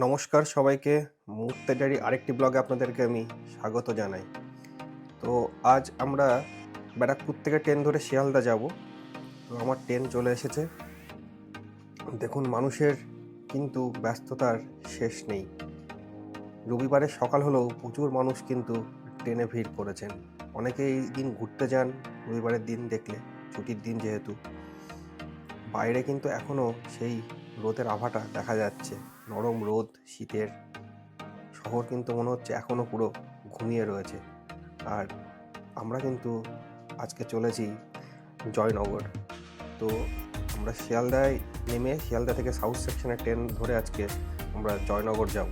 নমস্কার সবাইকে। মুহূর্তে ডায়েরি আরেকটি ব্লগে আপনাদেরকে আমি স্বাগত জানাই। তো আজ আমরা ব্যারাকপুর থেকে ট্রেন ধরে শিয়ালদা যাব। তো আমার ট্রেন চলে এসেছে। দেখুন মানুষের কিন্তু ব্যস্ততার শেষ নেই। রবিবারের সকাল হলেও প্রচুর মানুষ কিন্তু ট্রেনে ভিড় করেছেন। অনেকে এই দিন ঘুরতে যান রবিবারের দিন দেখলে, ছুটির দিন যেহেতু। বাইরে কিন্তু এখনও সেই রোদের আভাটা দেখা যাচ্ছে, নরম রোদ, শীতের। শহর কিন্তু মনে হচ্ছে এখনও পুরো ঘুমিয়ে রয়েছে। আর আমরা কিন্তু আজকে চলেছি জয়নগর। তো আমরা শিয়ালদায় নেমে শিয়ালদা থেকে সাউথ সেকশনের ট্রেন ধরে আজকে আমরা জয়নগর যাব।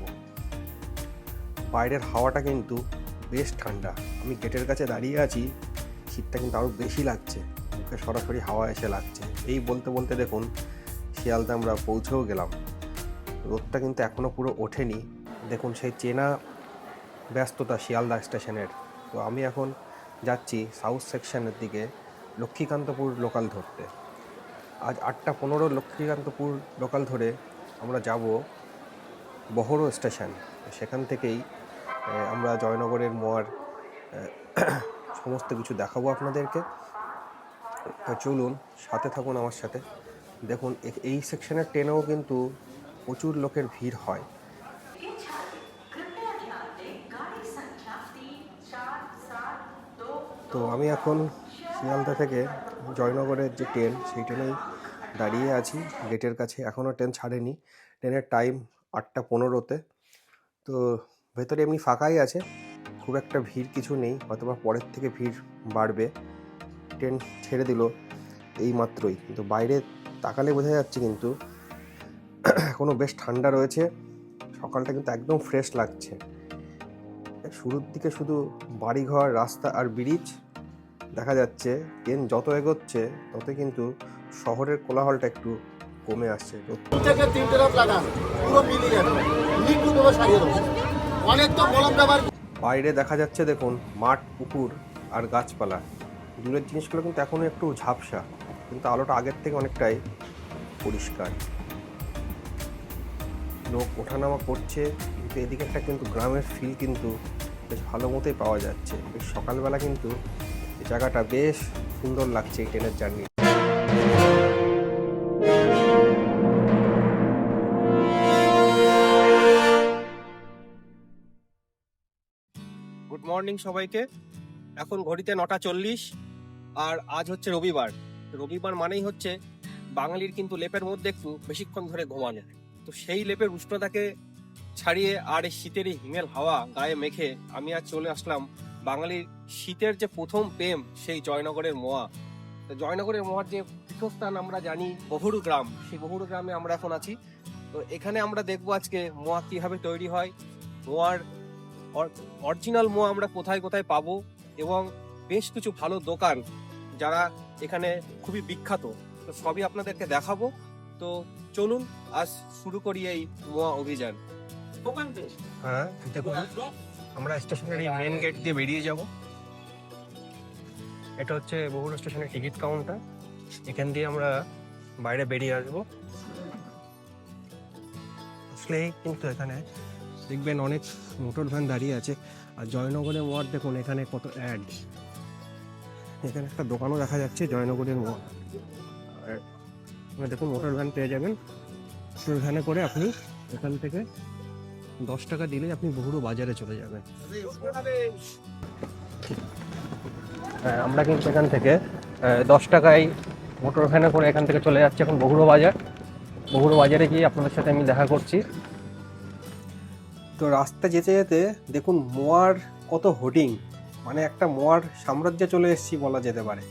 বাইরের হাওয়াটা কিন্তু বেশ ঠান্ডা। আমি গেটের কাছে দাঁড়িয়ে আছি, শীতটা কিন্তু আরও বেশি লাগছে, মুখে সরাসরি হাওয়া এসে লাগছে। এই বলতে বলতে দেখুন শিয়ালদা আমরা পৌঁছেও গেলাম। রোদটা কিন্তু এখনও পুরো ওঠেনি। দেখুন সেই চেনা ব্যস্ততা শিয়ালদা স্টেশনের। তো আমি এখন যাচ্ছি সাউথ সেকশনের দিকে, লক্ষ্মীকান্তপুর লোকাল ধরতে। আজ 8:15 লক্ষ্মীকান্তপুর লোকাল ধরে আমরা যাব বহরো স্টেশন। সেখান থেকেই আমরা জয়নগরের মোয়ার সমস্ত কিছু দেখাবো আপনাদেরকে। তো চলুন সাথে থাকুন আমার সাথে। দেখুন এই সেকশনের ট্রেনেও কিন্তু প্রচুর লোকের ভিড় হয়। তো আমি এখন শিয়ালদা থেকে জয়নগরের যে ট্রেন, সেই ট্রেনেই দাঁড়িয়ে আছি গেটের কাছে। এখনও ট্রেন ছাড়েনি। ট্রেনের টাইম 8:15-তে। তো ভেতরে এমনি ফাঁকাই আছে, খুব একটা ভিড় কিছু নেই, হয়তোবা পরের থেকে ভিড় বাড়বে। ট্রেন ছেড়ে দিল এই মাত্রই, কিন্তু বাইরে তাকালে বোঝা যাচ্ছে কিন্তু এখনও বেশ ঠান্ডা রয়েছে। সকালটা কিন্তু একদম ফ্রেশ লাগছে। শুরুর দিকে শুধু বাড়িঘর, রাস্তা আর ব্রিজ দেখা যাচ্ছে। ট্রেন যত এগোচ্ছে তত কিন্তু শহরের কোলাহলটা একটু কমে আসছে। বাইরে দেখা যাচ্ছে দেখুন মাঠ, পুকুর আর গাছপালা। দূরের জিনিসগুলো কিন্তু এখনও একটু ঝাপসা, কিন্তু আলোটা আগের থেকে অনেকটাই পরিষ্কার। লোক ওঠানামা করছে, কিন্তু এদিকে একটা কিন্তু গ্রামের ফিল কিন্তু বেশ ভালো মতোই পাওয়া যাচ্ছে। বেশ সকালবেলা কিন্তু এই জায়গাটা বেশ সুন্দর লাগছে এই ট্রেনের জার্নি। গুড মর্নিং সবাইকে। এখন ঘড়িতে 9:40, আর আজ হচ্ছে রবিবার। রবিবার মানেই হচ্ছে বাঙালির কিন্তু লেপের মধ্যে একটু বেশিক্ষণ ধরে ঘুমানো। তো সেই লেপের উষ্ণতাকে ছাড়িয়ে আর এই শীতের এই হিমেল হাওয়া গায়ে মেখে আমি আজ চলে আসলাম বাঙালির শীতের যে প্রথম প্রেম, সেই জয়নগরের মোয়া। তো জয়নগরের মোয়ার যে পীঠস্থান আমরা জানি বহুরু গ্রাম, সেই বহুরু গ্রামে আমরা এখন আছি। তো এখানে আমরা দেখবো আজকে মোয়া কিভাবে তৈরি হয়, মোয়ার অরিজিনাল মোয়া আমরা কোথায় কোথায় পাবো, এবং বেশ কিছু ভালো দোকান যারা এখানে খুবই বিখ্যাত, তো সবই আপনাদেরকে দেখাবো। তো চলুন আজ শুরু করি এই মোয়া অভিযান। হ্যাঁ দেখুন, আমরা স্টেশনের এই মেন গেট দিয়ে বেরিয়ে যাব। এটা হচ্ছে বহুরু স্টেশনের টিকিট কাউন্টার। এখান দিয়ে আমরা বাইরে বেরিয়ে আসবো। আসলে কিন্তু এখানে দেখবেন অনেক মোটর ভ্যান দাঁড়িয়ে আছে। আর জয়নগরের মোড় দেখুন, এখানে কত অ্যাড। এখানে একটা দোকানও দেখা যাচ্ছে জয়নগরের মোড়। আর দেখুন মোটর ভ্যান পেয়ে যাবেন। মোটর ভ্যানে করে আপনি এখান থেকে 10 টাকা দিলেই আপনি বহুরু বাজারে চলে যাবেন। আমরা কিন্তু এখান থেকে 10 টাকায় মোটর ভ্যানে করে এখান থেকে চলে যাচ্ছে এখন বহুরু বাজার। বহুরু বাজারে গিয়ে আপনাদের সাথে আমি দেখা করছি। তো রাস্তা যেতে যেতে দেখুন মোয়ার কত হোর্ডিং, মানে একটা মোয়ার সাম্রাজ্যে চলে এসেছি বলা যেতে পারে।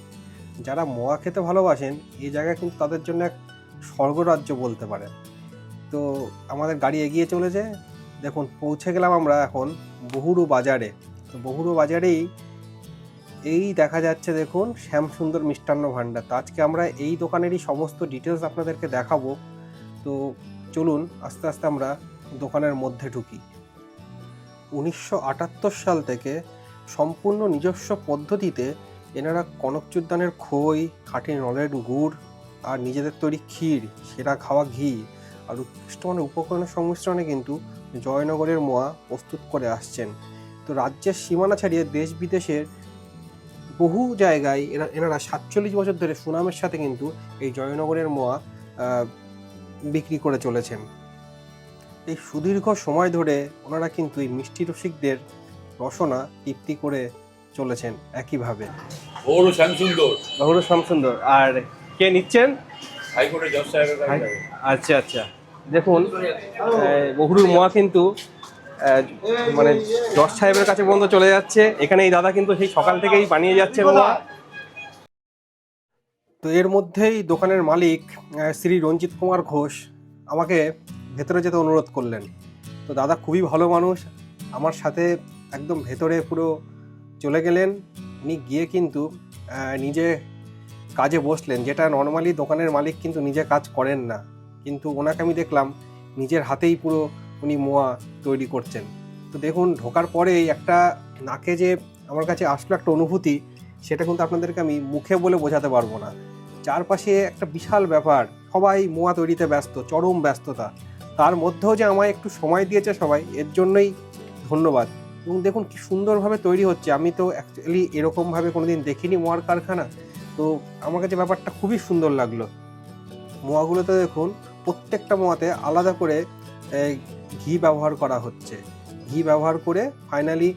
যারা মোয়া খেতে ভালোবাসেন এই জায়গা কিন্তু তাদের জন্য এক স্বর্গরাজ্য বলতে পারে। তো আমাদের গাড়ি এগিয়ে চলেছে। দেখুন পৌঁছে গেলাম আমরা এখন বহুরু বাজারে। তো বহুরু বাজারেই এই দেখা যাচ্ছে দেখুন শ্যামসুন্দর মিষ্টান্ন ভাণ্ডার। তো আজকে আমরা এই দোকানেরই সমস্ত ডিটেলস আপনাদেরকে দেখাবো। তো চলুন আস্তে আস্তে আমরা দোকানের মধ্যে ঢুকি। 1978 সাল থেকে সম্পূর্ণ নিজস্ব পদ্ধতিতে এনারা কনকচুর ধানের খই, খাঁটি নলেন গুড় আর নিজেদের তৈরি ক্ষীর, সেরা খাওয়া ঘি আর উৎকৃষ্ট মানের উপকরণের সংমিশ্রণে কিন্তু জয়নগরের মোয়া প্রস্তুত করে আসছেন। তো রাজ্যের সীমানা ছাড়িয়ে দেশ বিদেশের বহু জায়গায় এনারা 47 বছর ধরে সুনামের সাথে কিন্তু এই জয়নগরের মোয়া বিক্রি করে চলেছেন। এই সুদীর্ঘ সময় ধরে ওনারা কিন্তু এই মিষ্টি রসিকদের রসনা তৃপ্তি করে চলেছেন একইভাবে। গৌর শ্যামসুন্দর। আর কে নিচ্ছেন? আচ্ছা আচ্ছা, দেখুন বহুরুর মোয়া কিন্তু মানে জজ সাহেবের কাছে পর্যন্ত চলে যাচ্ছে। এখানে এই দাদা কিন্তু সেই সকাল থেকেই বানিয়ে যাচ্ছে মোয়া। তো এর মধ্যেই দোকানের মালিক শ্রী রঞ্জিত কুমার ঘোষ আমাকে ভেতরে যেতে অনুরোধ করলেন। তো দাদা খুবই ভালো মানুষ, আমার সাথে একদম ভেতরে পুরো চলে গেলেন। উনি গিয়ে কিন্তু নিজে কাজে বসলেন, যেটা নর্মালি দোকানের মালিক কিন্তু নিজে কাজ করেন না, কিন্তু ওনাকে আমি দেখলাম নিজের হাতেই পুরো উনি মোয়া তৈরি করছেন। তো দেখুন, ঢোকার পরেই একটা নাকে যে আমার কাছে আসলো একটা অনুভূতি, সেটা কিন্তু আপনাদেরকে আমি মুখে বলে বোঝাতে পারবো না। চারপাশে একটা বিশাল ব্যাপার, সবাই মোয়া তৈরিতে ব্যস্ত, চরম ব্যস্ততা। তার মধ্যেও যে আমায় একটু সময় দিয়েছে সবাই, এর জন্যই ধন্যবাদ। এবং দেখুন কি সুন্দরভাবে তৈরি হচ্ছে। আমি তো অ্যাকচুয়ালি এরকমভাবে কোনোদিন দেখিনি মোয়ার কারখানা। তো আমার কাছে ব্যাপারটা খুবই সুন্দর লাগলো। মোয়াগুলোতে দেখুন প্রত্যেকটা মোয়াতে আলাদা করে ঘি ব্যবহার করা হচ্ছে, ঘি ব্যবহার করে ফাইনালি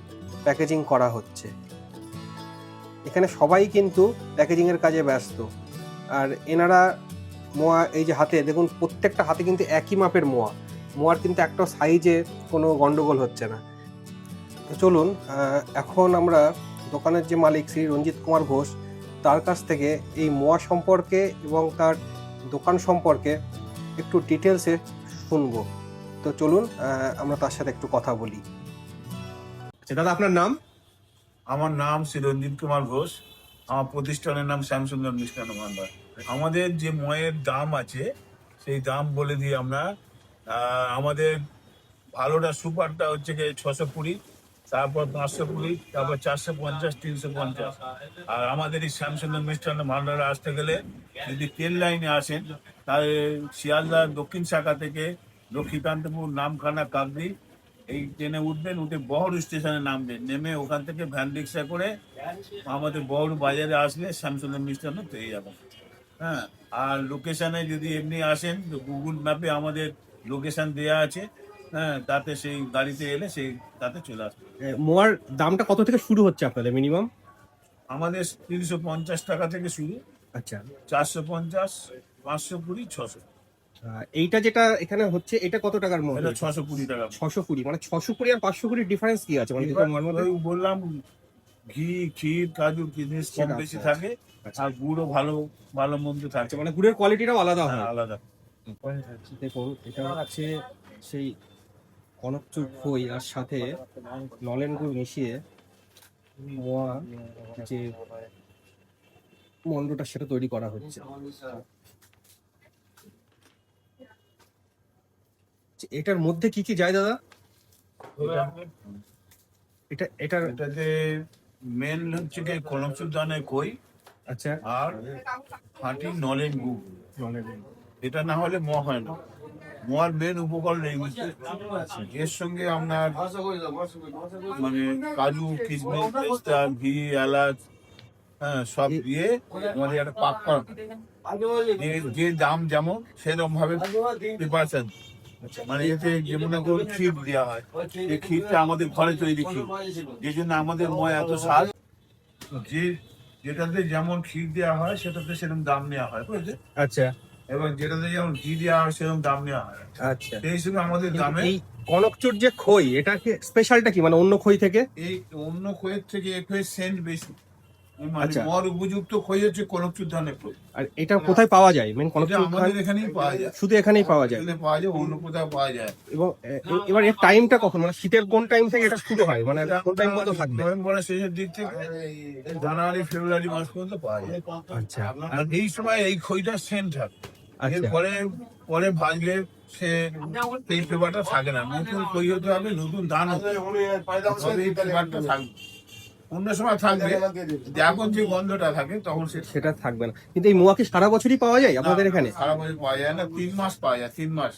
প্যাকেজিং করা হচ্ছে। এখানে সবাই কিন্তু প্যাকেজিংয়ের কাজে ব্যস্ত। আর এনারা মোয়া এই যে হাতে দেখুন, প্রত্যেকটা হাতে কিন্তু একই মাপের মোয়ার কিন্তু একটা সাইজে কোনো গন্ডগোল হচ্ছে না। তো চলুন এখন আমরা দোকানের যে মালিক শ্রী রঞ্জিত কুমার ঘোষ, তার কাছ থেকে এই মোয়া সম্পর্কে এবং তার দোকান সম্পর্কে একটু ডিটেলসে শুনবো। তো চলুন আমরা তার সাথে একটু কথা বলি। দাদা, আপনার নাম? আমার নাম শ্রী রঞ্জিত কুমার ঘোষ। আমার প্রতিষ্ঠানের নাম শ্যামসুন্দর মিষ্টান্ন ভান্ডার। আমাদের যে ময়ের দাম আছে সেই দাম বলে দিই আমরা। আমাদের ভালোটা সুপারটা হচ্ছে গিয়ে 620, তারপর 520, তারপর 450, 350। আর আমাদের এই শ্যামসুন্দর মিষ্টান্ন ভান্ডারে আসতে গেলে যদি ট্রেন লাইনে আসেন, তাহলে শিয়ালদার দক্ষিণ শাখা থেকে লক্ষ্মীকান্তপুর, নামখানা, কাকদ্বীপ এই ট্রেনে উঠবেন, উঠে বহরু স্টেশনে নামবেন, নেমে ওখান থেকে ভ্যান রিক্সা করে আমাদের বহরু বাজারে আসলে শ্যামসুন্দর মিষ্টান্ন পেয়ে যাবেন। হ্যাঁ, আর লোকেশনে যদি এমনি আসেন তো গুগল ম্যাপে আমাদের লোকেশন দেওয়া আছে। হ্যাঁ, তাতে সেই গাড়িতে এলে সেই তাতে চলে আসবে। মোয়ার দামটা কত থেকে শুরু হচ্ছে আপনাদের মিনিমাম? আমাদের 350 টাকা থেকে শুরু। আচ্ছা, 450, 520, 600। এইটা যেটা এখানে হচ্ছে এটা কত টাকার মোয়া? এটা 620 টাকা। 620, মানে 620 আর 520 ডিফারেন্স কি আছে? মানে বললাম ঘি, ক্ষীর, কাজু, কিশমিশ কম বেশি থাকে, আর গুড়ও ভালো ভালো মন্দ থাকে। মানে গুড়ের কোয়ালিটিটাও আলাদা হয়। আলাদা। দেখুন, এটা হচ্ছে সেই কনকচুর খই আর সাথে নলেন গুড় মিশিয়ে মোয়া যে মন্ডটা সেটা তৈরি করা হচ্ছে। এটার মধ্যে কি কি যায় দাদা? এটাতে মেন হচ্ছে কি কনকচুর দানের খই, আচ্ছা, আর খাঁটি নলেন গুড়। এটা না হলে মোয়া হয় না। মোয়ার মেন উপকরণ এই। এর সঙ্গে আপনার মানে কাজু, কিশমিশ, পেস্তা, ঘি, এলাচ, হ্যাঁ সব দিয়ে আমাদের একটা পাক করা। যে দাম যেমন সেরকম ভাবে প্রিপারেশন। মানে এতে যেমন ক্ষীর দেওয়া হয়, এই ক্ষীরটা আমাদের ঘরে তৈরি ক্ষীর, যে জন্য আমাদের ময় এত স্বাদ। যেটাতে যেমন ক্ষীর দেওয়া হয় সেটাতে সেরকম দাম নেওয়া হয়, বুঝলে? আচ্ছা, এবং যেটাতে যেমন ঘি দেওয়া হয় সেরকম দাম নেওয়া হয়। আচ্ছা, সেই হিসেবে আমাদের দামে এই কনকচুর যে খই, এটা কি স্পেশালটা কি, মানে অন্য খই থেকে? এই অন্য খইয়ের থেকে এই খইয়ের সেন্ট বেশি। মানে আচ্ছা, মর উপযুক্ত খই হচ্ছে কনকচুর ধানের খই। আর এটা কোথায় পাওয়া যায়? মেন কনকচুর আমাদের এখানেই পাওয়া যায়, শুধু এখানেই পাওয়া যায়? পাওয়া যায়, অন্য কোথাও পাওয়া যায়। এবং এবার এর টাইমটা কখন, মানে শীতের কোন টাইম থেকে এটা শুরু হয়, মানে কোন টাইম মতো থাকবে? নভেম্বরের শেষের দিক থেকে জানুয়ারি, ফেব্রুয়ারি মাস পর্যন্ত পাওয়া যায়। আচ্ছা, আর এই সময় এই খইটা সেন্ট থাকে। আচ্ছা, এরপরে পরে ভাজলে সে এই ফ্লেভারটা থাকে না। নতুন খই হতে হবে, নতুন ধান হতে হবে, তবে এই ফ্লেভারটা থাকবে। অন্য সময় থাকবে, এখন যে গন্ধটা থাকে তখন সেটা থাকবে না। কিন্তু এই মোয়া কি সারা বছরই পাওয়া যায় আপনাদের এখানে? সারা বছর পাওয়া যায় না, 3 মাস পাওয়া যায়, 3 মাস।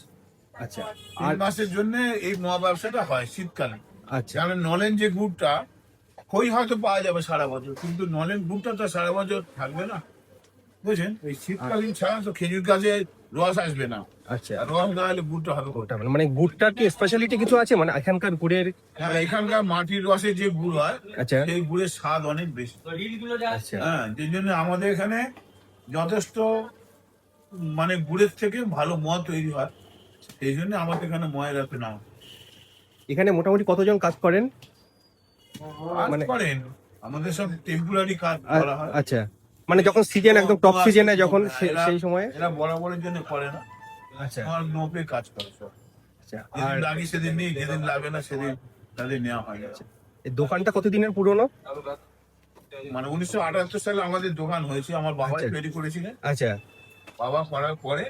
আচ্ছা। 3 মাসের জন্য এই মোয়া ব্যবসাটা হয় শীতকালে। আচ্ছা। কারণ নলেন যে গুড়টা খই হয়তো পাওয়া যাবে সারা বছর, কিন্তু নলেন গুড়টা তো সারা বছর থাকবে না, বুঝছেন? এই শীতকালীন ছাড়া তো খেজুর গাছে রস আসবে না, আচ্ছা। আর রস না হলে গুড়টা হবে কোথায়? ওটা মানে গুড়টার কি স্পেশালিটি কিছু আছে মানে এখানকার গুড়ের? হ্যাঁ, এখানকার মাটির রসে যে গুড় হয়, আচ্ছা। সেই গুড়ের স্বাদ অনেক বেশি। আচ্ছা। হ্যাঁ, যে জন্য আমাদের এখানে যথেষ্ট মানে গুড়ের থেকে ভালো মদ তৈরি হয়, সেই জন্য আমাদের এখানে ময়ের এত নাম। এখানে মোটামুটি কতজন কাজ করেন? কাজ মানে- করেন, আমাদের সব টেম্পোরারি কাজ করা হয়। আচ্ছা, মানে যখন সিজন একদম টপ সিজনে যখন এরা- সেই সময়ে? এরা বরাবরের জন্য করে না, আচ্ছা। আমার নোপে কাজ করে সব। আচ্ছা। আর যেদিন লাগি সেদিন নেই, যেদিন লাগে না সেদিন তাদের নেওয়া হয় না। এই দোকানটা কতদিনের পুরনো? মানে 1978 সালে আমাদের দোকান হয়েছে, আমার বাবা আচ্ছা। তৈরি করেছিলেন। আচ্ছা। বাবা করার পরে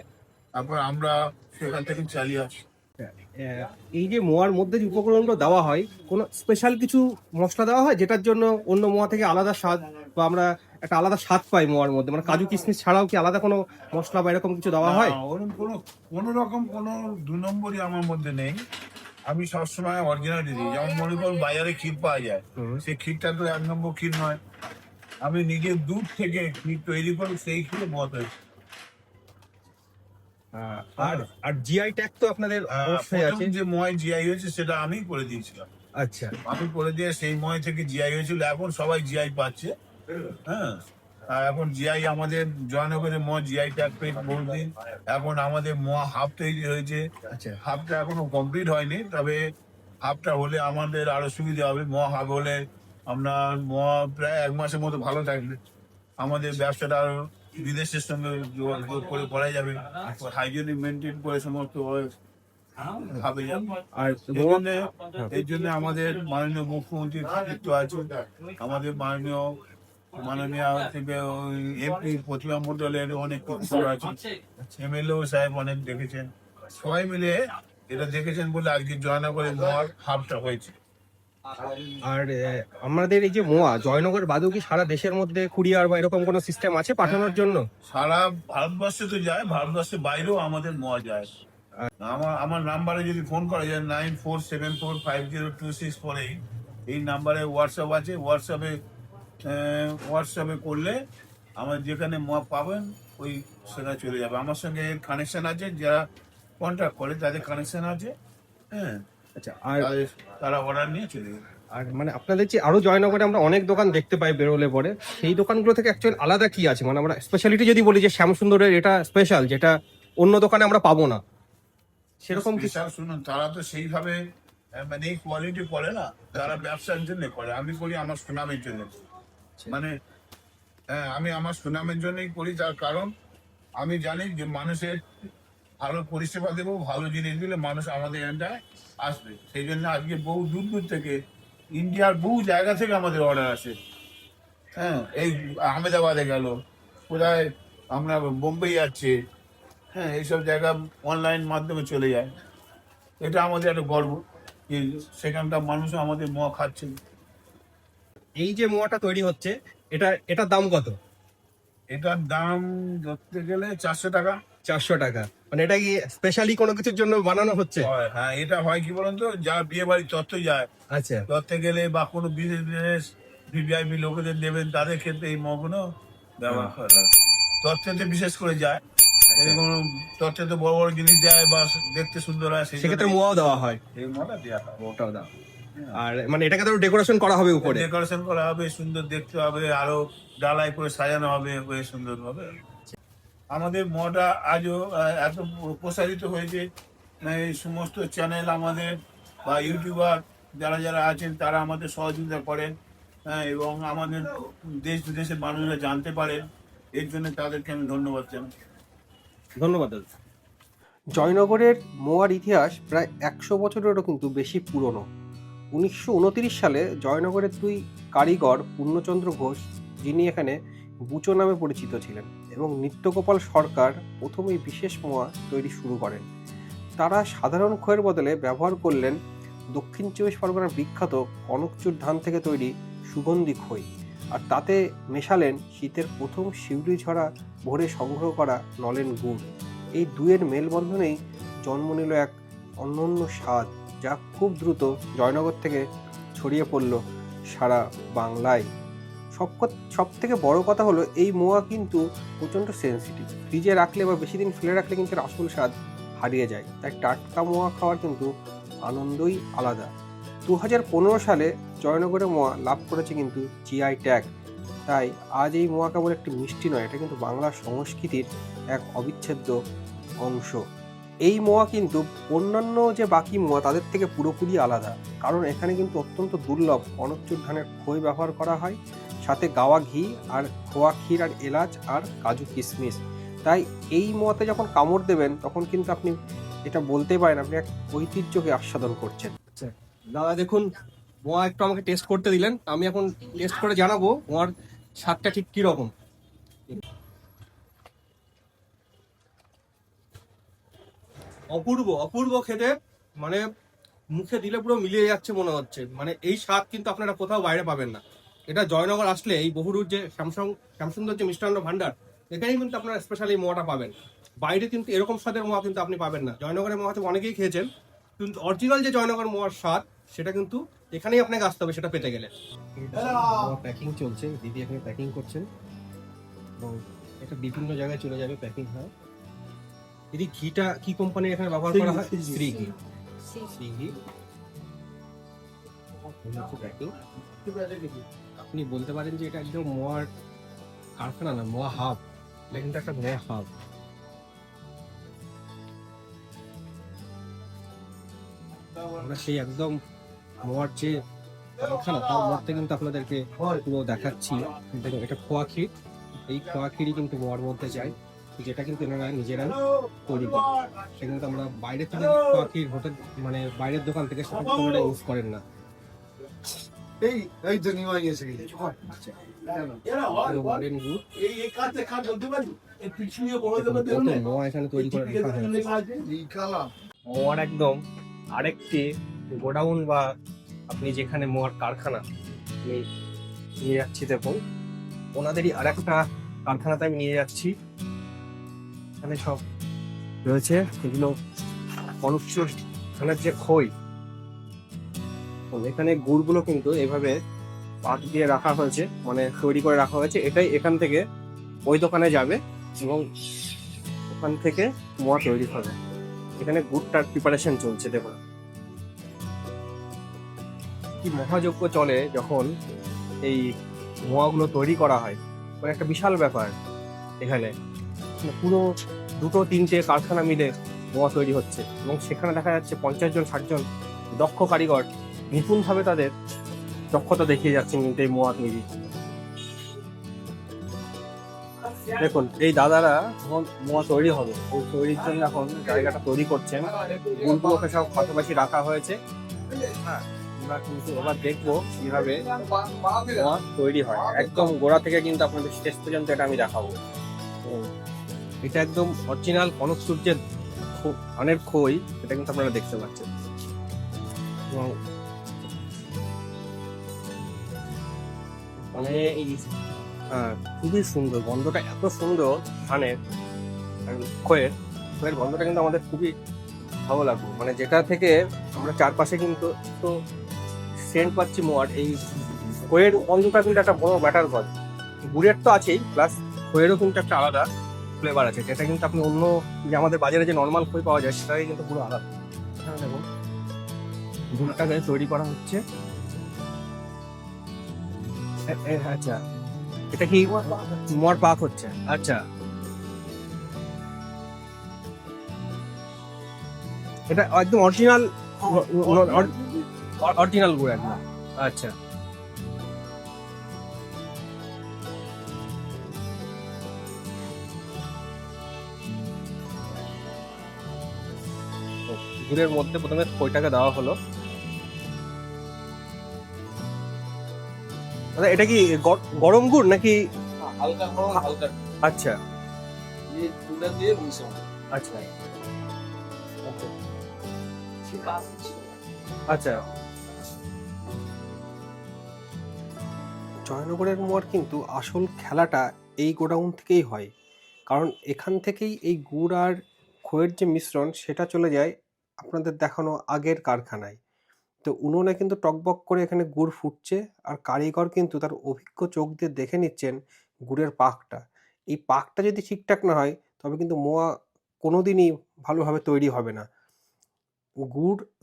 তারপর আমরা সেখান থেকে চালিয়ে আসি। এই যে মোয়ার মধ্যে যে উপকরণগুলো দেওয়া হয়, কোনো স্পেশাল কিছু মশলা দেওয়া হয় যেটার জন্য অন্য মোয়া থেকে আলাদা স্বাদ, বা আমরা একটা আলাদা স্বাদ পাই মোয়ার মধ্যে? মানে কাজু কিশমিশ ছাড়াও কি আলাদা কোনো মশলা বা এরকম কিছু দেওয়া হয়? না, ওরকম কোনো রকম কোনো 2 নম্বরই আমার মধ্যে নেই। আমি সবসময় অরিজিনালিটি দিই। যেমন মনে করুন বাজারে ক্ষীর পাওয়া যায়, সেই ক্ষীরটা তো 1 নম্বর ক্ষীর নয়। আমি নিজের দুধ থেকে ক্ষীর তৈরি করি, সেই ক্ষীরে মত হয়েছে। আর আর জিআই ট্যাগ তো আপনাদের অবশ্যই আছে। প্রথম যে ময় জিআই হয়েছে সেটা আমি করে দিয়েছিলাম। আচ্ছা। আমি করে দিয়ে সেই ময় থেকে জিআই হয়েছিল, এখন সবাই জিআই পাচ্ছে। হ্যাঁ, আর এখন জিআই আমাদের জয়নগরের জিআই ট্যাগ পেয়ে বহুদিন। এখন আমাদের হাফ তৈরি হয়েছে। আচ্ছা। হাফটা এখনো কমপ্লিট হয়নি, তবে হাফটা হলে আমাদের আরো সুবিধা হবে। হাফ হলে আপনার প্রায় 1 মাসের মতো ভালো থাকবে, আমাদের ব্যবসাটা আরো বিদেশের সঙ্গে যোগাযোগ করে করা যাবে, হাইজেনিক মেনটেন করে সমস্ত ভাবে যাবে। আর এই জন্য আমাদের মাননীয় মুখ্যমন্ত্রীর কৃতিত্ব আছে, আমাদের মাননীয় এমপি প্রতিভা মন্ডলের অনেক কৃতিত্ব আছে, এমএলএ সাহেব অনেক দেখেছেন, সবাই মিলে এটা দেখেছেন বলে আজকে জয়নগরের হাবটা হয়েছে। আর আমাদের এই যে মোয়া জয়নগর বাদেও কি সারা দেশের মধ্যে কুরিয়ার বা এরকম কোনো সিস্টেম আছে পাঠানোর জন্য? সারা ভারতবর্ষে তো যায়, ভারতবর্ষের বাইরেও আমাদের মোয়া যায়। আমার নাম্বারে যদি ফোন করা যায় 9474502648, এই নাম্বারে হোয়াটসঅ্যাপ আছে। হোয়াটসঅ্যাপে করলে আমার যেখানে মোয়া পাবেন ওই সেটা চলে যাবে। আমার সঙ্গে কানেকশন আছে, যারা কন্ট্যাক্ট করে তাদের কানেকশন আছে। হ্যাঁ, আচ্ছা। আর তারা অর্ডার নিয়ে চলে যাবে। আর মানে আপনাদের যে আরো জয়নগরে আমরা অনেক দোকান দেখতে পাই বেরোলে পরে, সেই দোকানগুলো থেকে অ্যাকচুয়ালি আলাদা কি আছে? মানে আমরা স্পেশালিটি যদি বলি যে শ্যামসুন্দরের এটা স্পেশাল, যেটা অন্য দোকানে আমরা পাবো না, সেরকম কি? স্পেশাল শুনুন, তারা তো সেইভাবে মানে এই কোয়ালিটি করে না, তারা ব্যবসার জন্য করে। আমি করি আমার সুনামের জন্য। মানে আমি আমার সুনামের জন্যই করি, তার কারণ আমি জানি যে মানুষের ভালো পরিষেবা দেবো, ভালো জিনিস দিলে মানুষ আমাদের এখানটায় আসবে। সেই জন্য আজকে বহু দূর দূর থেকে, ইন্ডিয়ার বহু জায়গা থেকে আমাদের অর্ডার আসে। হ্যাঁ, এই আহমেদাবাদে গেল, কোথায় আমরা বোম্বে যাচ্ছে। হ্যাঁ, এইসব জায়গা অনলাইন মাধ্যমে চলে যায়। এটা আমাদের একটা গর্ব যে সেখানকার মানুষও আমাদের মোয়া খাচ্ছে। এই যে মোয়াটা তৈরি হচ্ছে, এটার দাম কত? এটার দাম ধরতে গেলে 400 টাকা। 400 টাকা। মানে এটা কি স্পেশালি কোনো কিছুর জন্য বানানো হচ্ছে? হ্যাঁ, এটা হয় কি বলুন তো, যা বিয়ে বাড়ির তত্ত্ব যায়, আচ্ছা। তত্ত্বে গেলে বা কোনো বিজনেস ভিভিআইপি লোকেদের দেবেন, তাদের ক্ষেত্রে এই মগগুলো ব্যবহার করা হয়। তত্ত্বেতে বিশেষ করে যায়, এরকম তত্ত্বে তো বড় বড় জিনিস যায় বা দেখতে সুন্দর হয়, সেই সেক্ষেত্রে মোয়াও দেওয়া হয়? এই মোয়াটা দেওয়া হয়। ওটাও দেওয়া। আর মানে এটাকে তো ডেকোরেশন করা হবে উপরে? ডেকোরেশন করা হবে, সুন্দর দেখতে হবে, আরো ডালাই করে সাজানো হবে বেশ সুন্দর ভাবে। আমাদের মোয়াটা আজও এত প্রসারিত হয়েছে, এই সমস্ত চ্যানেল আমাদের বা ইউটিউবার যারা যারা আছেন তারা আমাদের সহযোগিতা করেন। হ্যাঁ, এবং আমাদের দেশ বিদেশের মানুষরা জানতে পারেন, এর জন্য তাদেরকে আমি ধন্যবাদ জানাই। ধন্যবাদ দাদা। জয়নগরের মোয়ার ইতিহাস প্রায় 100 বছরেরও কিন্তু বেশি পুরনো। 1929 সালে জয়নগরের 2 কারিগর পূর্ণচন্দ্র ঘোষ, যিনি এখানে বুচো নামে পরিচিত ছিলেন, এবং নিত্যগোপাল সরকার প্রথম এই বিশেষ মোয়া তৈরি শুরু করেন। তারা সাধারণ খয়ের বদলে ব্যবহার করলেন দক্ষিণ 24 পরগনার বিখ্যাত কনকচুর ধান থেকে তৈরি সুগন্ধি খই, আর তাতে মেশালেন শীতের প্রথম শিউলি ঝরা ভোরে সংগ্রহ করা নলেন গুড়। এই দুয়ের মেলবন্ধনেই জন্ম নিল এক অনন্য স্বাদ, যা খুব দ্রুত জয়নগর থেকে ছড়িয়ে পড়ল সারা বাংলায়। সব থেকে বড় কথা হলো এই মোয়া কিন্তু প্রচণ্ড সেন্সিটিভ। ফ্রিজে রাখলে বা বেশি দিন ফেলে রাখলে কিন্তু এর আসল স্বাদ হারিয়ে যায়। তাই টাটকা মোয়া খাওয়ার কিন্তু আনন্দই আলাদা। 2015 সালে জয়নগরের মোয়া লাভ করেছে কিন্তু জিআই ট্যাগ। তাই আজ এই মোয়া কেবল একটি মিষ্টি নয়, এটা কিন্তু বাংলা সংস্কৃতির এক অবিচ্ছেদ্য অংশ। এই মোয়া কিন্তু অন্যান্য যে বাকি মোয়া তাদের থেকে পুরোপুরি আলাদা, কারণ এখানে কিন্তু অত্যন্ত দুর্লভ কনকচুর ধানের খই ব্যবহার করা হয়, সাথে গাওয়া ঘি আর খোয়া ক্ষীর আর এলাচ আর কাজু কিশমিশ। তাই এই মোয়াতে যখন কামড় দেবেন তখন কিন্তু আপনি এটা বলতেই পারেন আপনি এক ঐতিহ্যকে আস্বাদন করছেন। দাদা দেখুন, মোয়া একটু আমাকে টেস্ট করতে দিলেন, আমি এখন টেস্ট করে জানাবো মোয়ার স্বাদটা ঠিক কিরকম। অপূর্ব অপূর্ব খেতে, মানে মুখে দিলে পুরো মিলিয়ে যাচ্ছে মনে হচ্ছে। মানে এই স্বাদ কিন্তু আপনারা কোথাও বাইরে পাবেন না। এটা জয়নগর আসলে এই বহুরূর যে শ্যামসুন্দর যে মিষ্টান্ন ভান্ডার, এখানেই কিন্তু আপনারা স্পেশালি এই মোয়াটা পাবেন। বাইরে কিন্তু এরকম স্বাদের মোয়া কিন্তু আপনি পাবেন না। জয়নগরের মোয়া তো অনেকেই খেয়েছেন, কিন্তু অরিজিনাল যে জয়নগর মোয়ার স্বাদ সেটা কিন্তু এখানেই আপনাকে আসতে হবে সেটা পেতে গেলে। প্যাকিং চলছে, দিদি এখানে প্যাকিং করছেন এবং এটা বিভিন্ন জায়গায় চলে যাবে প্যাকিং হয়। দিদি ঘিটা কি কোম্পানির এখানে ব্যবহার করা হয়? শ্রী ঘি। শ্রী ঘি প্যাকিং। আপনি বলতে পারেন যে এটা একদম মোয়ার কারখানা না, মোয়া হাব। এটা কিন্তু একটা মোয়া হাব। আমরা সেই একদম মোয়ার যে কারখানা তার মধ্যে কিন্তু আপনাদেরকে পুরো দেখাচ্ছি। এটা খোয়া ক্ষীর, এই খোয়া ক্ষীরই কিন্তু মোয়ার মধ্যে যায়, যেটা কিন্তু এনারা নিজেরাই তৈরি করে। সেটা কিন্তু আমরা বাইরে থেকে খোয়া ক্ষীর হোটেল মানে বাইরের দোকান থেকে সেটা কিন্তু ইউজ করেন না। এই তো নিমাই এসে গেছে। মোয়া এখানে তৈরি করে রাখা হয়। মোয়ার একদম আরেকটি গোডাউন বা আপনি যেখানে মোয়ার কারখানা আমি নিয়ে যাচ্ছি, দেখুন ওনাদেরই আরেকটা কারখানাতে আমি নিয়ে যাচ্ছি। এখানে সব রয়েছে, এগুলো কনকচুর ধানের যে খই, এখানে গুড়গুলো কিন্তু এভাবে পাট দিয়ে রাখা হয়েছে, মানে তৈরি করে রাখা হয়েছে। এটাই এখান থেকে ওই দোকানে যাবে এবং ওখান থেকে মোয়া তৈরি হবে। এখানে গুড়টার প্রিপারেশন চলছে, দেখুন কি মহাযজ্ঞ চলে যখন এই মোয়াগুলো তৈরি করা হয়, মানে একটা বিশাল ব্যাপার। এখানে পুরো 2-3টে কারখানা মিলে মোয়া তৈরি হচ্ছে এবং সেখানে দেখা যাচ্ছে 50 জন 60 জন দক্ষ কারিগর নিপুণভাবে তাদের দক্ষতা দেখিয়ে যাচ্ছেন কিন্তু এই মোয়া তৈরি। দেখুন এই দাদারা যখন মোয়া তৈরি হবে ওই তৈরির জন্য এখন জায়গাটা তৈরি করছেন, গুড়গুলোকে সব পাশাপাশি রাখা হয়েছে। হ্যাঁ, আমরা কিন্তু এবার দেখবো কিভাবে মোয়া তৈরি হয় একদম গোড়া থেকে, কিন্তু আপনাদের শেষ পর্যন্ত এটা আমি দেখাবো। এটা একদম অরিজিনাল কনকচুর যে ধানের খই, এটা কিন্তু আপনারা দেখতে পাচ্ছেন। এবং মানে খুবই সুন্দর, গন্ধটা এত সুন্দর ধানের খয়ের গন্ধটা কিন্তু আমাদের খুবই ভালো লাগবে। মানে যেটা থেকে আমরা চারপাশে কিন্তু তো সেন্ট পাচ্ছি মোয়ার, এই খয়ের গন্ধটা কিন্তু একটা বড় ব্যাটার করে। গুড়ের তো আছেই, প্লাস খয়েরও কিন্তু একটা আলাদা ফ্লেভার আছে, যেটা কিন্তু আপনি অন্য যে আমাদের বাজারে যে নর্মাল খই পাওয়া যায় সেটাই কিন্তু পুরো আলাদা। এখানে দেখুন গুড়টাকে তৈরি করা হচ্ছে। আচ্ছা, এটা কি মোয়ার পাক হচ্ছে? আচ্ছা, এটা একদম অরিজিনাল অরিজিনাল গুড় একদম। আচ্ছা, গুড়ের মধ্যে প্রথমে খইটাকে দেওয়া হলো। এটা কি গরম গুড় নাকি হালকা গরম হালকা? আচ্ছা এই দুধটা দিয়ে মিশাও। আচ্ছা আচ্ছা। জয়নগরের মোয়ার কিন্তু আসল খেলাটা এই গোডাউন থেকেই হয়, কারণ এখান থেকেই এই গুড় আর খইয়ের যে মিশ্রণ সেটা চলে যায় আপনাদের দেখানো আগের কারখানায়। তো উনুনে কিন্তু টগবগ করে এখানে গুড় ফুটছে, আর কারিগর কিন্তু তার অভিজ্ঞ চোখ দিয়ে দেখে নিচ্ছেন গুড়ের পাকটা। এই পাকটা যদি ঠিকঠাক না হয় তবে কিন্তু মোয়া কোনোদিনই ভালোভাবে তৈরি হবে না।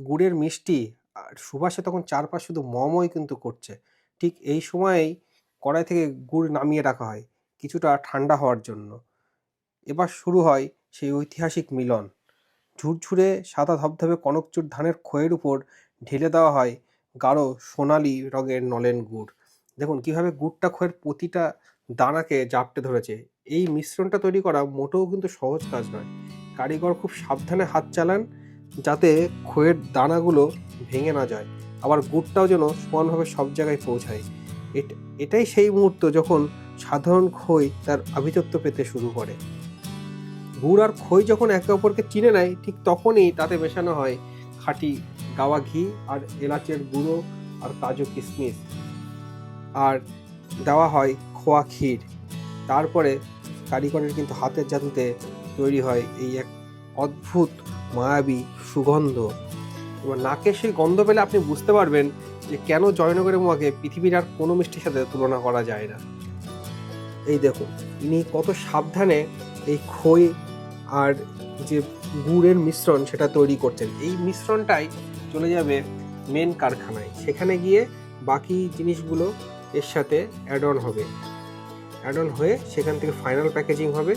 গুড়ের মিষ্টি আর সুবাসে তখন চারপাশ শুধু মমই কিন্তু করছে। ঠিক এই সময়েই কড়াই থেকে গুড় নামিয়ে রাখা হয় কিছুটা ঠান্ডা হওয়ার জন্য। এবার শুরু হয় সেই ঐতিহাসিক মিলন। ঝুরঝুরে সাদা ধবধবে কনকচুর ধানের খইয়ের উপর ঢেলে দেওয়া হয় গাঢ় সোনালি রঙের নলেন গুড়। দেখুন কিভাবে গুড়টা খইয়ের প্রতিটা দানাকে জাপটে ধরেছে। এই মিশ্রণটা তৈরি করা মোটেও কিন্তু সহজ কাজ নয়। কারিগর খুব সাবধানে হাত চালান যাতে খইয়ের দানাগুলো ভেঙে না যায়, আবার গুড়টাও যেন সমানভাবে সব জায়গায় পৌঁছায়। এটাই সেই মুহূর্ত যখন সাধারণ খই তার আভিজাত্য পেতে শুরু করে। গুড় আর খই যখন একে অপরকে চিনে নেয় ঠিক তখনই তাতে মেশানো হয় খাঁটি গাওয়া ঘি আর এলাচের গুঁড়ো আর কাজু কিশমিশ, আর দেওয়া হয় খোয়া ক্ষীর। তারপরে কারিগরের কিন্তু হাতের জাদুতে তৈরি হয় এই এক অদ্ভুত মায়াবী সুগন্ধ। এবার নাকের সেই গন্ধ পেলে আপনি বুঝতে পারবেন যে কেন জয়নগরের মোয়াকে পৃথিবীর আর কোনো মিষ্টির সাথে তুলনা করা যায় না। এই দেখুন ইনি কত সাবধানে এই খই আর যে গুড়ের মিশ্রণ সেটা তৈরি করছেন। এই মিশ্রণটাই চলে যাবে মেন কারখানায়, সেখানে গিয়ে বাকি জিনিসগুলো এর সাথে অ্যাড অন হবে, অ্যাড অন হয়ে সেখান থেকে ফাইনাল প্যাকেজিং হবে।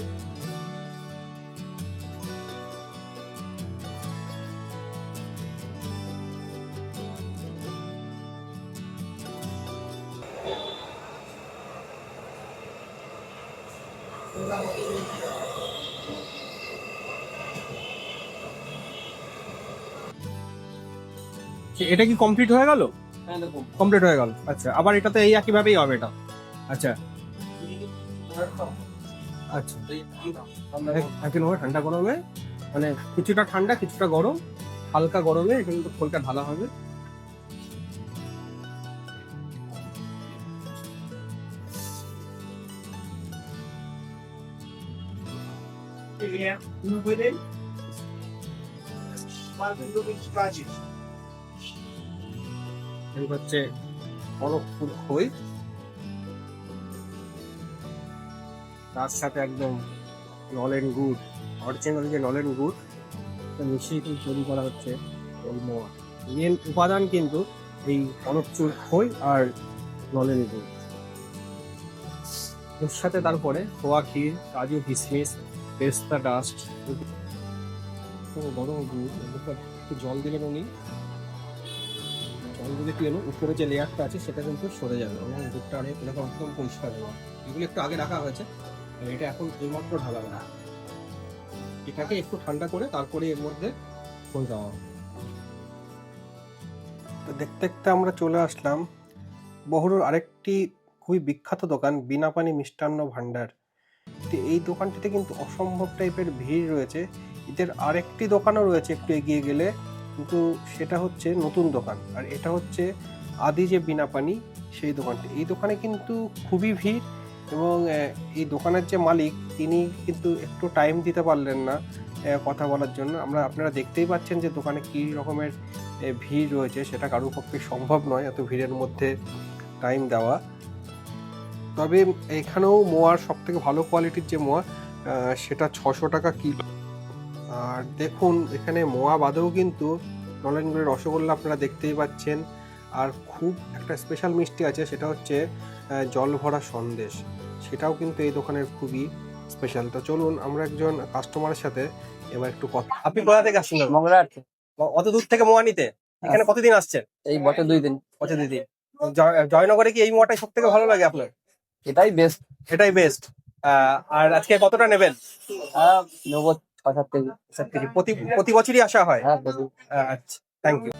এটা কি কমপ্লিট হয়ে গেল? হ্যাঁ দেখুন কমপ্লিট হয়ে গেল। আচ্ছা, আবার এটাতে এই একই ভাবেই হবে এটা। আচ্ছা আচ্ছা, একই ভাবে ঠান্ডা গরমে, মানে কিছুটা ঠান্ডা কিছুটা গরম, হালকা গরমে এটা কিন্তু খোলটা ঢালা হবে। এই হচ্ছে খড়গপুর খই, তার সাথে একদম নলেন গুড়, অরিজিনাল যে নলেন গুড় মিশিয়ে কিন্তু তৈরি করা হচ্ছে ওই মোয়া। মেন উপাদান কিন্তু এই কনকচুর খই আর নলেন গুড়। এর সাথে তারপরে খোয়া ক্ষীর, কাজু কিশমিশ, পেস্তা ডাস্ট, গরম গুড়, একটু জল দিলে উনি জল দিলে কি হলো উপরে যে লেয়ারটা আছে সেটা কিন্তু সরে যাবে এবং দুধটা অনেক এরকম একদম পরিষ্কার হবে। এগুলো একটু আগে রাখা হয়েছে, এটা এখন এইমাত্র ঢালা হবে। এটাকে একটু ঠান্ডা করে তারপরে এর মধ্যে খই দেওয়া হবে। তো দেখতে দেখতে আমরা চলে আসলাম বহরুর আরেকটি খুবই বিখ্যাত দোকান, বিনাপানি মিষ্টান্ন ভাণ্ডার। তো এই দোকানটিতে কিন্তু অসম্ভব টাইপের ভিড় রয়েছে। এদের আরেকটি দোকানও রয়েছে একটু এগিয়ে গেলে, কিন্তু সেটা হচ্ছে নতুন দোকান, আর এটা হচ্ছে আদি যে বিনাপানি সেই দোকানটি। এই দোকানে কিন্তু খুবই ভিড়, এবং এই দোকানের যে মালিক তিনি কিন্তু একটু টাইম দিতে পারলেন না কথা বলার জন্য। আপনারা দেখতেই পাচ্ছেন যে দোকানে কী রকমের ভিড় রয়েছে, সেটা কারোর পক্ষে সম্ভব নয় এত ভিড়ের মধ্যে টাইম দেওয়া। তবে এখানেও মোয়ার সব থেকে ভালো কোয়ালিটির যে মোয়া সেটা 600 টাকা কিলো। আর দেখুন এখানে মোয়া বাদেও কিন্তু নলেন গুড়ের রসগোল্লা আপনারা দেখতেই পাচ্ছেন, আর খুব একটা স্পেশাল মিষ্টি আছে সেটা হচ্ছে জল ভরা সন্দেশ, সেটাও কিন্তু এই দোকানের খুবই স্পেশাল। তো চলুন আমরা একজন কাস্টমারের সাথে এবার একটু কথা। আপনি কোথা থেকে আসছেন? মঙ্গলাহাট। অত দূর থেকে মোয়া নিতে এখানে কতদিন আসছেন? এই বছর 2 দিন। বছর দিদি। জয়নগরে কি এই মোয়াটাই সব থেকে ভালো লাগে আপনার? এটাই বেস্ট। এটাই বেস্ট। আর আজকে কতটা নেবেন? নেব 6-7 কেজি। প্রতি বছরই আসা হয়? হ্যাঁ আচ্ছা, থ্যাংক ইউ।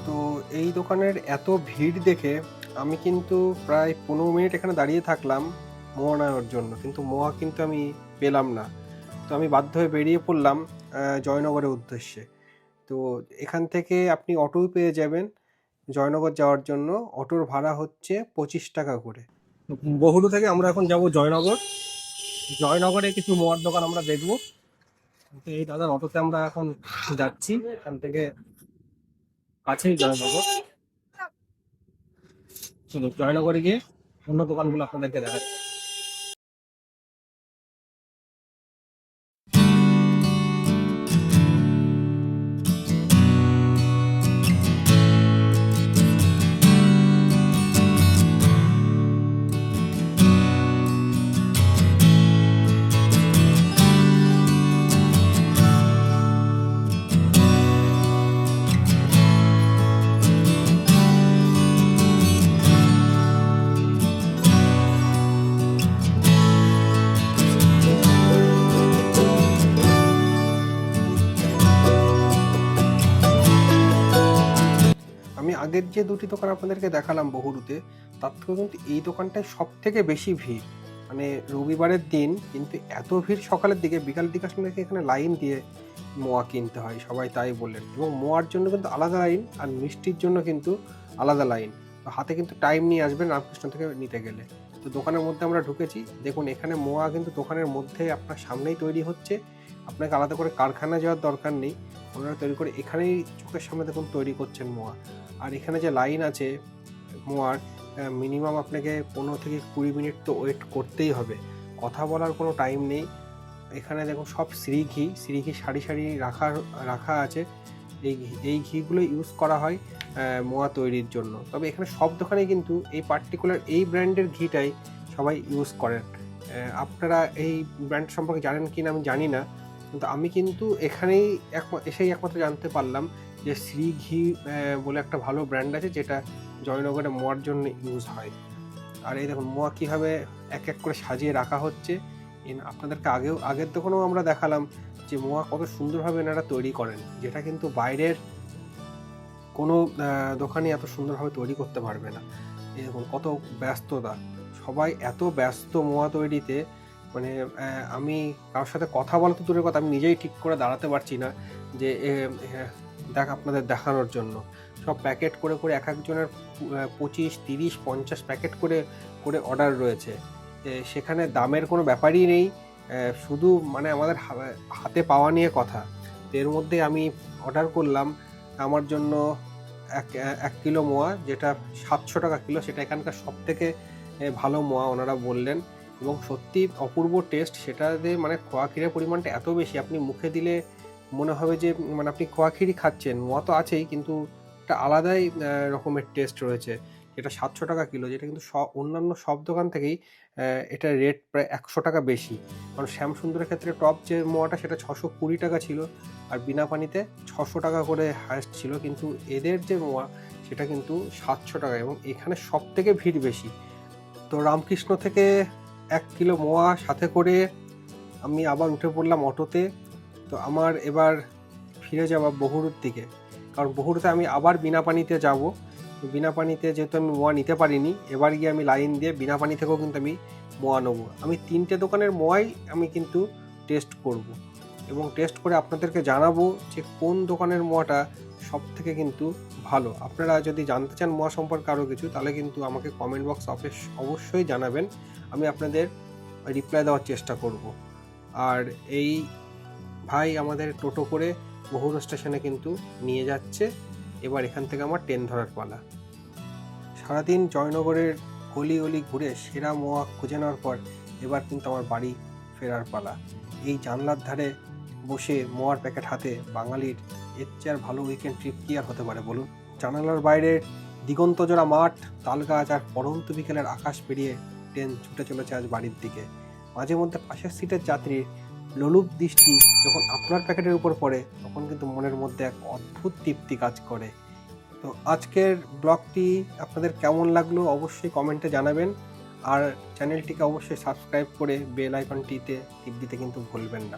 তো এই দোকানের এত ভিড় দেখে আমি কিন্তু প্রায় 15 মিনিট এখানে দাঁড়িয়ে থাকলাম মোয়া নেওয়ার জন্য, কিন্তু মোয়া কিন্তু আমি পেলাম না। তো আমি বাধ্য হয়ে বেরিয়ে পড়লাম জয়নগরের উদ্দেশ্যে। তো এখান থেকে আপনি অটোও পেয়ে যাবেন জয়নগর যাওয়ার জন্য। অটোর ভাড়া হচ্ছে 25 টাকা করে। বহুদূর থেকে আমরা এখন যাব জয়নগর। জয়নগরে কিছু মোয়ার দোকান আমরা দেখব। তো এই দাদার অটোতে আমরা এখন যাচ্ছি, এখান থেকে কাছেই জয়নগর। চলো জয়নগরে গিয়ে অন্য দোকানগুলো আপনাদেরকে দেখাই। আমি আগের যে দুটি দোকান আপনাদেরকে দেখালাম বহুরুতে, তার থেকেও কিন্তু এই দোকানটায় সব থেকে বেশি ভিড়। মানে রবিবারের দিন কিন্তু এত ভিড়, সকালের দিকে বিকালের দিকে আসলে এখানে লাইন দিয়ে মোয়া কিনতে হয়, সবাই তাই বললেন। এবং মোয়ার জন্য কিন্তু আলাদা লাইন আর মিষ্টির জন্য কিন্তু আলাদা লাইন। তো হাতে কিন্তু টাইম নিয়ে আসবেন রামকৃষ্ণ থেকে নিতে গেলে। তো দোকানের মধ্যে আমরা ঢুকেছি, দেখুন এখানে মোয়া কিন্তু দোকানের মধ্যে আপনার সামনেই তৈরি হচ্ছে, আপনাকে আলাদা করে কারখানা যাওয়ার দরকার নেই, ওনারা তৈরি করে এখানেই চোখের সামনে দেখুন তৈরি করছেন মোয়া। আর এখানে যে লাইন আছে মোয়ার, মিনিমাম আপনাকে 15 থেকে 20 মিনিট তো ওয়েট করতেই হবে, কথা বলার কোনো টাইম নেই। এখানে দেখুন সব শ্রীঘি সারি সারি রাখা আছে। এই ঘিগুলো ইউজ করা হয় মোয়া তৈরির জন্য। তবে এখানে সব দোকানে কিন্তু এই পার্টিকুলার এই ব্র্যান্ডের ঘিটাই সবাই ইউজ করেন। আপনারা এই ব্র্যান্ড সম্পর্কে জানেন কি না আমি জানি না, কিন্তু আমি কিন্তু এখানেই এসেই একমাত্র জানতে পারলাম যে শ্রীঘি বলে একটা ভালো ব্র্যান্ড আছে, যেটা জয়নগরে মোয়ার জন্য ইউজ হয়। আর এই দেখুন মোয়া কীভাবে এক এক করে সাজিয়ে রাখা হচ্ছে। আপনাদেরকে আগের দোকানেও আমরা দেখালাম যে মোয়া কত সুন্দরভাবে এনারা তৈরি করেন, যেটা কিন্তু বাইরের কোনো দোকানে এত সুন্দরভাবে তৈরি করতে পারবে না। এই দেখুন কত ব্যস্ততা, সবাই এত ব্যস্ত মোয়া তৈরিতে, মানে আমি কারোর সাথে কথা বলা তো দূরের কথা, আমি নিজেই ঠিক করে দাঁড়াতে পারছি না যে আপনাদের দেখানোর জন্য। সব প্যাকেট করে করে এক একজনের 25, 30, 50 প্যাকেট করে করে অর্ডার রয়েছে। সেখানে দামের কোনো ব্যাপারই নেই, শুধু মানে আমাদের হাতে পাওয়া নিয়ে কথা। এর মধ্যে আমি অর্ডার করলাম আমার জন্য 1 কিলো মোয়া, যেটা 700 টাকা কিলো। সেটা এখানকার সব থেকে ভালো মোয়া ওনারা বললেন, এবং সত্যি অপূর্ব টেস্ট। সেটাতে মানে খোয়া ক্ষীরের পরিমাণটা এত বেশি, আপনি মুখে দিলে মনে হবে যে মানে আপনি খোয়া ক্ষীরই খাচ্ছেন। মোয়া তো আছেই, কিন্তু একটা আলাদাই রকমের টেস্ট রয়েছে। যেটা 700 টাকা কিলো, যেটা কিন্তু অন্যান্য সব দোকান থেকেই এটা রেট প্রায় 100 টাকা বেশি। কারণ শ্যামসুন্দরের ক্ষেত্রে টপ যে মোয়াটা সেটা 620 টাকা ছিল, আর বিনা পানিতে 600 টাকা করে হায়েস্ট ছিল। কিন্তু এদের যে মোয়া সেটা কিন্তু 700 টাকা, এবং এখানে সব থেকে ভিড় বেশি। তো রামকৃষ্ণ থেকে 1 কিলো মোয়া সাথে করে আমি আবার উঠে পড়লাম অটোতে। তো আমার এবার ফিরে যাওয়া বহুরুর দিকে, কারণ বহুরুতে আমি আবার বিনা পানিতে যাব। বিনা পানিতে যেহেতু আমি মোয়া নিতে পারিনি, এবার গিয়ে আমি লাইন দিয়ে বিনা পানি থেকেও কিন্তু আমি মোয়া নেবো। আমি 3টে দোকানের মোয়াই আমি কিন্তু টেস্ট করব, এবং টেস্ট করে আপনাদেরকে জানাবো যে কোন দোকানের মোয়াটা সব থেকে কিন্তু ভালো। আপনারা যদি জানতে চান মোয়া সম্পর্কে আরও কিছু, তাহলে কিন্তু আমাকে কমেন্ট বক্স অবশ্যই জানাবেন, আমি আপনাদের রিপ্লাই দেওয়ার চেষ্টা করব। আর এই ভাই আমাদের টোটো করে বহুরু স্টেশনে কিন্তু নিয়ে যাচ্ছে। এবার এখান থেকে আমার ট্রেন ধরার পালা। সারাদিন জয়নগরের গলি গলি ঘুরে সেরা মোয়া খুঁজে নেওয়ার পর এবার কিন্তু আমার বাড়ি ফেরার পালা। এই জানলার ধারে বসে মোয়ার প্যাকেট হাতে বাঙালির এর চেয়ে আর ভালো উইকেন্ড ট্রিপ কি আর হতে পারে বলুন। জানালার বাইরে দিগন্তজোড়া মাঠ, তালগাছ আর পড়ন্ত বিকেলের আকাশ পেরিয়ে ট্রেন ছুটে চলেছে আজ বাড়ির দিকে। মাঝে মধ্যে পাশের সিটের যাত্রীর লোলুপ দৃষ্টি যখন আপনার প্যাকেটের উপর পড়ে, তখন কিন্তু মনের মধ্যে এক অদ্ভুত তৃপ্তি কাজ করে। তো আজকের ব্লগটি আপনাদের কেমন লাগলো অবশ্যই কমেন্টে জানাবেন, আর চ্যানেলটিকে অবশ্যই সাবস্ক্রাইব করে বেল আইকনটিতে টিপ দিতে কিন্তু ভুলবেন না।